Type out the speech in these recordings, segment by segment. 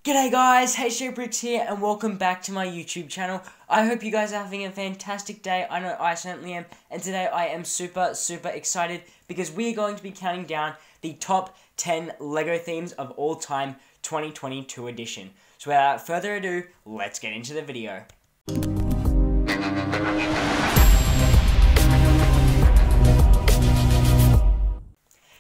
G'day guys, HJBricks here and welcome back to my YouTube channel. I hope you guys are having a fantastic day. I know I certainly am, and today I am super excited because we are going to be counting down the top 10 LEGO themes of all time 2022 edition. So without further ado, let's get into the video.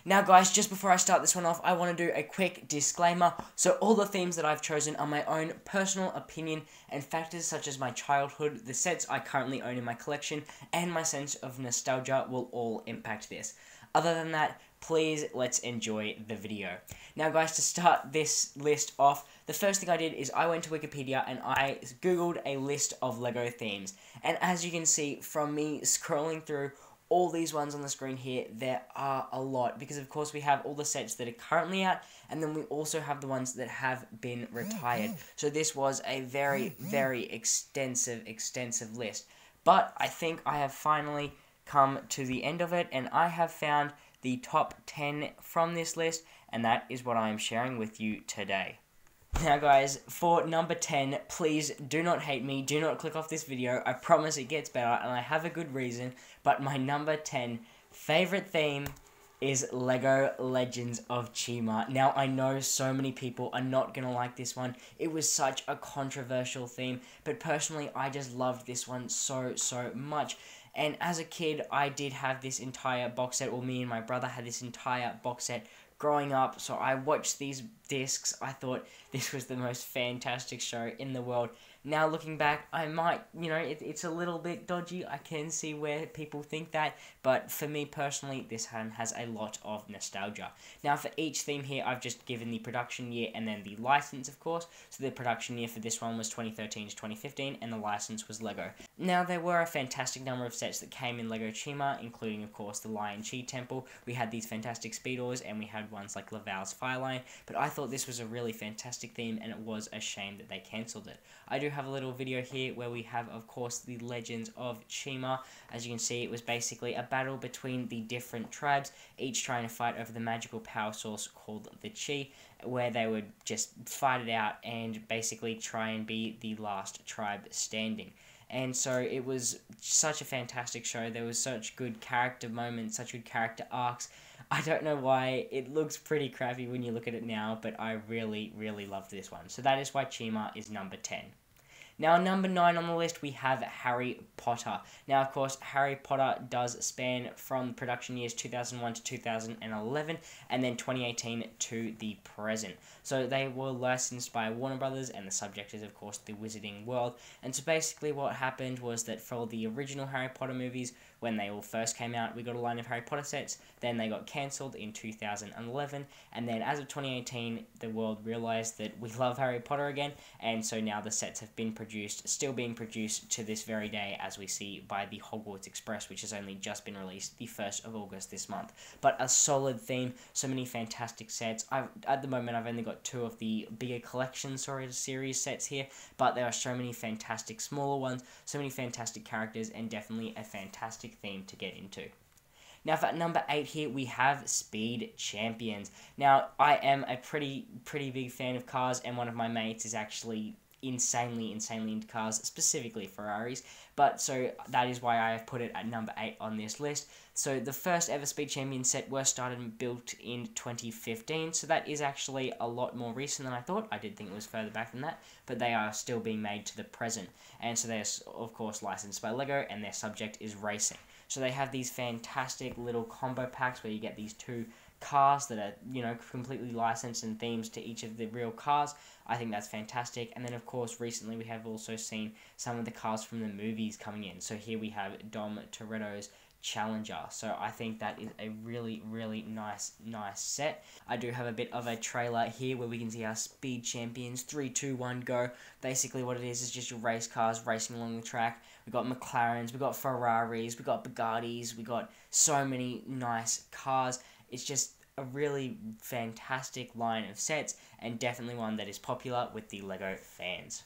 Now guys, just before I start this one off, I want to do a quick disclaimer. So all the themes that I've chosen are my own personal opinion, and factors such as my childhood, the sets I currently own in my collection, and my sense of nostalgia will all impact this. Other than that, please let's enjoy the video. Now guys, to start this list off, the first thing I did is I went to Wikipedia and I googled a list of LEGO themes. And as you can see from me scrolling through all these ones on the screen here, there are a lot, because of course we have all the sets that are currently out, and then we also have the ones that have been retired. So this was a very extensive list. But I think I have finally come to the end of it, and I have found the top 10 from this list, and that is what I am sharing with you today. Now guys, for number 10, please do not hate me, do not click off this video, I promise it gets better and I have a good reason, but my number 10 favourite theme is LEGO Legends of Chima. Now I know so many people are not going to like this one, it was such a controversial theme, but personally I just loved this one so much. And as a kid, I did have this entire box set, or me and my brother had this entire box set growing up, so I watched these discs. I thought this was the most fantastic show in the world. Now looking back, I might, it's a little bit dodgy. I can see where people think that, but for me personally, this one has a lot of nostalgia. Now for each theme here, I've just given the production year and then the license, of course. So the production year for this one was 2013 to 2015, and the license was LEGO. Now there were a fantastic number of sets that came in LEGO Chima, including of course the Lion Chi Temple. We had these fantastic Speedos, and we had ones like Laval's Fireline, but I thought this was a really fantastic theme, and it was a shame that they cancelled it. I do have a little video here where we have, of course, the Legends of Chima. As you can see, it was basically a battle between the different tribes, each trying to fight over the magical power source called the Chi, where they would just fight it out and basically try and be the last tribe standing. And so it was such a fantastic show. There was such good character moments, such good character arcs. I don't know why it looks pretty crappy when you look at it now, but I really loved this one. So that is why Chima is number 10. Now, number 9 on the list, we have Harry Potter. Now, of course, Harry Potter does span from production years 2001 to 2011, and then 2018 to the present. So they were licensed by Warner Brothers, and the subject is, of course, the Wizarding World. And so basically what happened was that for the original Harry Potter movies, when they all first came out, we got a line of Harry Potter sets, then they got cancelled in 2011, and then as of 2018, the world realised that we love Harry Potter again, and so now the sets have been produced, still being produced to this very day, as we see by the Hogwarts Express, which has only just been released the 1st of August this month. But a solid theme, so many fantastic sets. At the moment, I've only got 2 of the bigger collection series sets here, but there are so many fantastic smaller ones, so many fantastic characters, and definitely a fantastic theme to get into. Now for number 8 here, we have Speed Champions. Now, I am a pretty big fan of cars, and one of my mates is actually insanely into cars, specifically Ferraris, but so that is why I have put it at number 8 on this list. So the first ever Speed Champion set were started and built in 2015, so that is actually a lot more recent than I thought. I did think it was further back than that, but they are still being made to the present, and so they're of course licensed by LEGO, and their subject is racing. So they have these fantastic little combo packs where you get these 2 cars that are, completely licensed and themes to each of the real cars. I think that's fantastic. And then, of course, recently we have also seen some of the cars from the movies coming in. So here we have Dom Toretto's Challenger. So I think that is a really nice set. I do have a bit of a trailer here where we can see our Speed Champions 3, 2, 1, go. Basically what it is just your race cars racing along the track. We've got McLarens, we've got Ferraris, we've got Bugattis, we've got so many nice cars. It's just a really fantastic line of sets, and definitely one that is popular with the LEGO fans.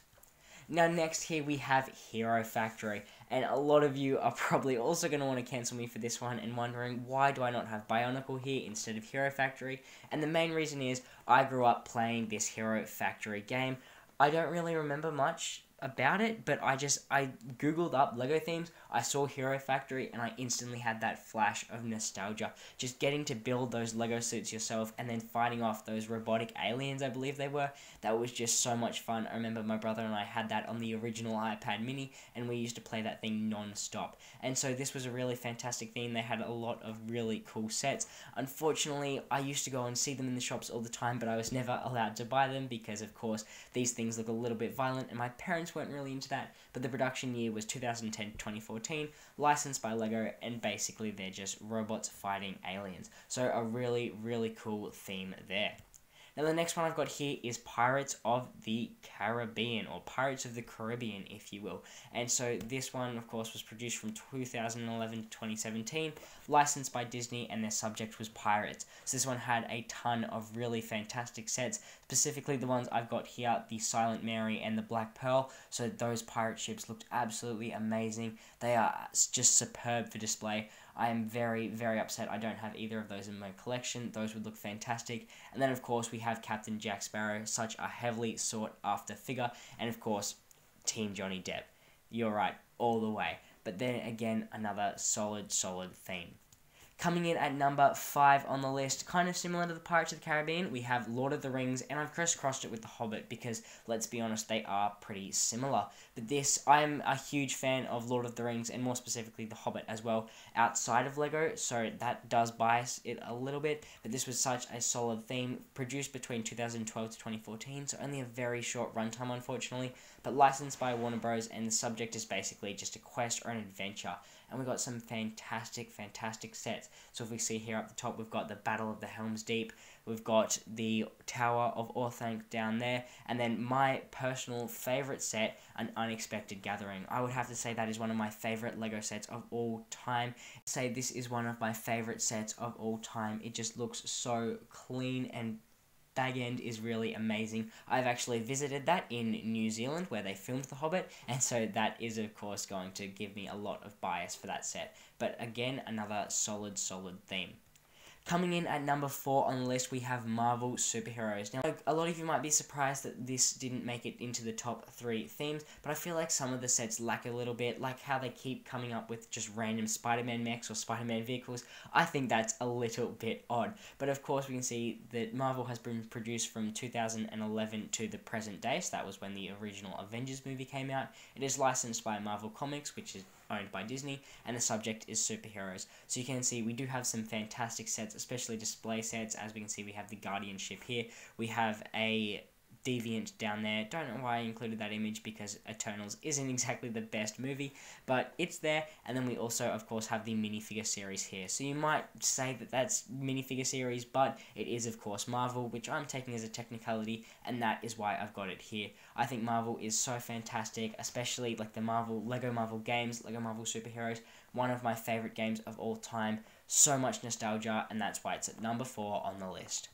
Now next here we have Hero Factory, and a lot of you are probably also going to want to cancel me for this one and wondering why do I not have Bionicle here instead of Hero Factory, and the main reason is I grew up playing this Hero Factory game. I don't really remember much about it, but I googled up Lego themes, I saw Hero Factory, and I instantly had that flash of nostalgia. Just getting to build those Lego suits yourself and then fighting off those robotic aliens, I believe they were, that was just so much fun. I remember my brother and I had that on the original iPad mini, and we used to play that thing non-stop. And so this was a really fantastic theme. They had a lot of really cool sets. Unfortunately, I used to go and see them in the shops all the time, but I was never allowed to buy them because, of course, these things look a little bit violent, and my parents weren't really into that. But the production year was 2010 to 2014, licensed by Lego, and basically they're just robots fighting aliens. So a really, really cool theme there. Now the next one I've got here is Pirates of the Caribbean, or Pirates of the Caribbean, if you will. And so this one, of course, was produced from 2011 to 2017, licensed by Disney, and their subject was pirates. So this one had a ton of really fantastic sets, specifically the ones I've got here, the Silent Mary and the Black Pearl. So those pirate ships looked absolutely amazing. They are just superb for display. I am very, very upset I don't have either of those in my collection. Those would look fantastic. And then, of course, we have Captain Jack Sparrow, such a heavily sought-after figure. And, of course, Team Johnny Depp. You're right, all the way. But then, again, another solid theme. Coming in at number 5 on the list, kind of similar to the Pirates of the Caribbean, we have Lord of the Rings, and I've crisscrossed it with the Hobbit because, let's be honest, they are pretty similar. But this, I'm a huge fan of Lord of the Rings, and more specifically the Hobbit as well, outside of Lego, so that does bias it a little bit, but this was such a solid theme, produced between 2012 to 2014, so only a very short runtime, unfortunately, but licensed by Warner Bros, and the subject is basically just a quest or an adventure. And we've got some fantastic sets. So if we see here up the top, we've got the Battle of the Helm's Deep, we've got the Tower of Orthanc down there, and then my personal favourite set, An Unexpected Gathering. I would have to say that is one of my favourite Lego sets of all time. Say this is one of my favourite sets of all time. It just looks so clean, and Bag End is really amazing. I've actually visited that in New Zealand where they filmed The Hobbit, and so that is of course going to give me a lot of bias for that set. But again, another solid theme. Coming in at number 4 on the list, we have Marvel Superheroes. Now, a lot of you might be surprised that this didn't make it into the top 3 themes, but I feel like some of the sets lack a little bit, like how they keep coming up with just random Spider-Man mechs or Spider-Man vehicles. I think that's a little bit odd. But of course, we can see that Marvel has been produced from 2011 to the present day, so that was when the original Avengers movie came out. It is licensed by Marvel Comics, which is owned by Disney, and the subject is superheroes. So you can see we do have some fantastic sets, especially display sets. As we can see, we have the Guardian ship here. We have a Deviant down there. Don't know why I included that image because Eternals isn't exactly the best movie, but it's there. And then we also, of course, have the minifigure series here. So you might say that that's minifigure series, but it is, of course, Marvel, which I'm taking as a technicality, and that is why I've got it here. I think Marvel is so fantastic, especially like the Lego Marvel games, Lego Marvel Superheroes, one of my favorite games of all time. So much nostalgia, and that's why it's at number 4 on the list.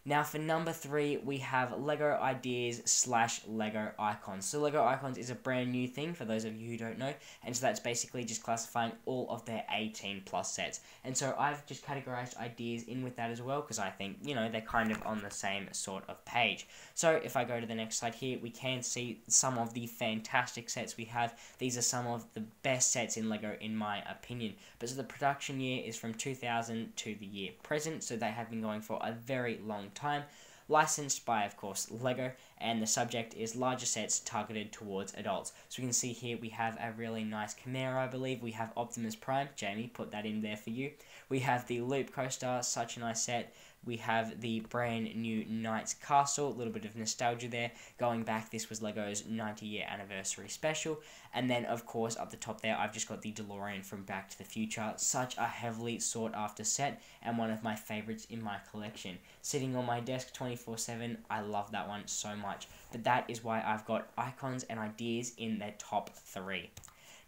Now for number 3, we have Lego Ideas / Lego Icons. So Lego Icons is a brand new thing for those of you who don't know, and so that's basically just classifying all of their 18 plus sets. And so I've just categorized Ideas in with that as well, because I think, you know, they're kind of on the same sort of page. So if I go to the next slide here, we can see some of the fantastic sets we have. These are some of the best sets in Lego in my opinion. But so the production year is from 2000 to the year present, so they have been going for a very long time. Licensed by, of course, Lego, and the subject is larger sets targeted towards adults. So we can see here we have a really nice Chimera, I believe. We have Optimus Prime. Jamie, put that in there for you. We have the Loop Coaster, such a nice set. We have the brand new Knight's Castle, a little bit of nostalgia there. Going back, this was Lego's 90-year anniversary special. And then, of course, up the top there, I've just got the DeLorean from Back to the Future. Such a heavily sought-after set, and one of my favorites in my collection. Sitting on my desk 24/7, I love that one so much. But that is why I've got Icons and Ideas in their top 3.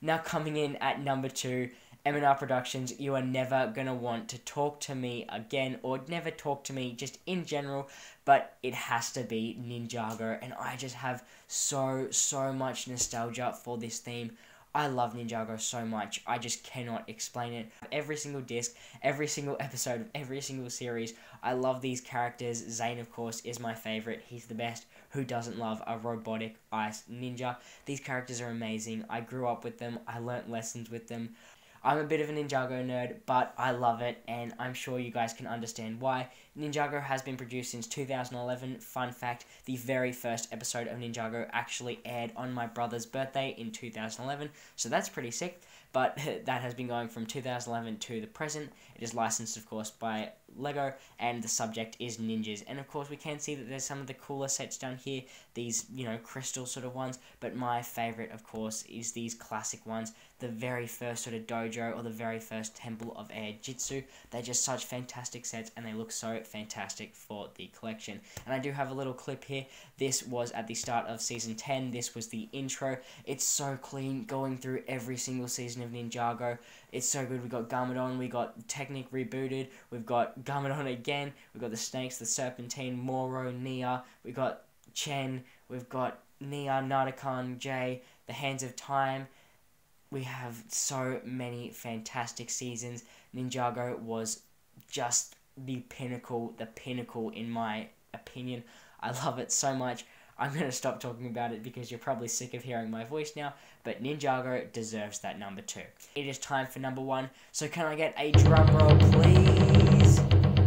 Now coming in at number 2, M&R Productions. You are never going to want to talk to me again, or never talk to me just in general, but it has to be Ninjago, and I just have so much nostalgia for this theme. I love Ninjago so much, I just cannot explain it. Every single disc, every single episode of every single series, I love these characters. Zane, of course, is my favourite. He's the best. Who doesn't love a robotic ice ninja? These characters are amazing. I grew up with them. I learnt lessons with them. I'm a bit of a Ninjago nerd, but I love it, and I'm sure you guys can understand why. Ninjago has been produced since 2011. Fun fact, the very first episode of Ninjago actually aired on my brother's birthday in 2011, so that's pretty sick. But that has been going from 2011 to the present. It is licensed, of course, by Lego, and the subject is ninjas. And of course, we can see that there's some of the cooler sets down here, these, crystal sort of ones. But my favorite, of course, is these classic ones, the very first sort of dojo, or the very first Temple of Air Jitsu. They're just such fantastic sets, and they look so fantastic for the collection. And I do have a little clip here. This was at the start of Season 10. This was the intro. It's so clean, going through every single season of Ninjago. It's so good. We got Garmadon, we got Technic rebooted, we've got Garmadon again, we've got the Snakes, the Serpentine, Moro, Nia, we got Chen, we've got Nia, Nardakan, Jay, the Hands of Time. We have so many fantastic seasons. Ninjago was just the pinnacle in my opinion. I love it so much. I'm going to stop talking about it because you're probably sick of hearing my voice now, but Ninjago deserves that number 2. It is time for number 1, so can I get a drum roll, please?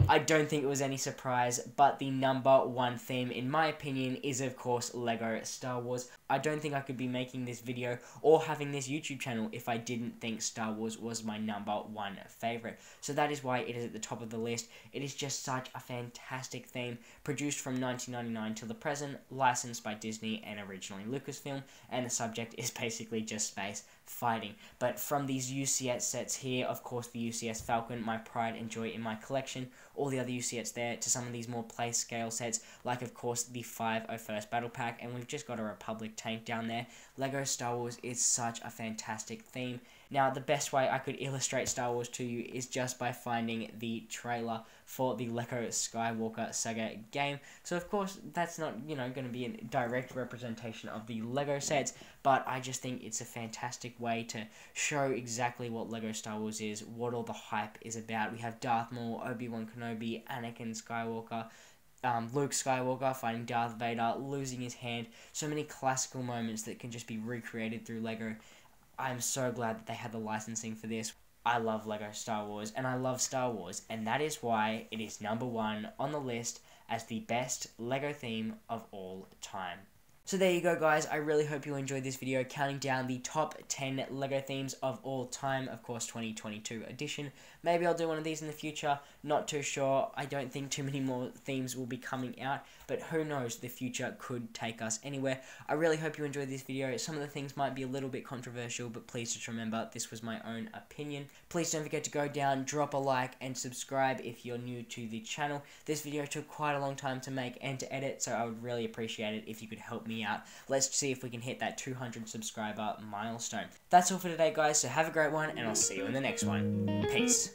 I don't think it was any surprise, but the number 1 theme, in my opinion, is of course Lego Star Wars. I don't think I could be making this video or having this YouTube channel if I didn't think Star Wars was my number 1 favourite. So that is why it is at the top of the list. It is just such a fantastic theme, produced from 1999 till the present, licensed by Disney and originally Lucasfilm, and the subject is basically just space fighting. But from these UCS sets here, of course the UCS Falcon, my pride and joy in my collection, all the other UCS there, to some of these more play scale sets, like of course the 501st Battle Pack, and we've just got a Republic tank down there. Lego Star Wars is such a fantastic theme. Now, the best way I could illustrate Star Wars to you is just by finding the trailer for the Lego Skywalker Saga game. So, of course, that's not, going to be a direct representation of the Lego sets, but I just think it's a fantastic way to show exactly what Lego Star Wars is, what all the hype is about. We have Darth Maul, Obi-Wan Kenobi, Anakin Skywalker, Luke Skywalker fighting Darth Vader, losing his hand. So many classical moments that can just be recreated through Lego. I'm so glad that they had the licensing for this. I love Lego Star Wars, and I love Star Wars, and that is why it is number 1 on the list as the best Lego theme of all time. So there you go, guys. I really hope you enjoyed this video counting down the top 10 Lego themes of all time, of course 2022 edition. Maybe I'll do one of these in the future, not too sure. I don't think too many more themes will be coming out, but who knows, the future could take us anywhere. I really hope you enjoyed this video. Some of the things might be a little bit controversial, but please just remember this was my own opinion. Please don't forget to go down, drop a like, and subscribe if you're new to the channel. This video took quite a long time to make and to edit, so I would really appreciate it if you could help me out. Let's see if we can hit that 200 subscriber milestone. That's all for today, guys, so have a great one, and I'll see you in the next one. Peace.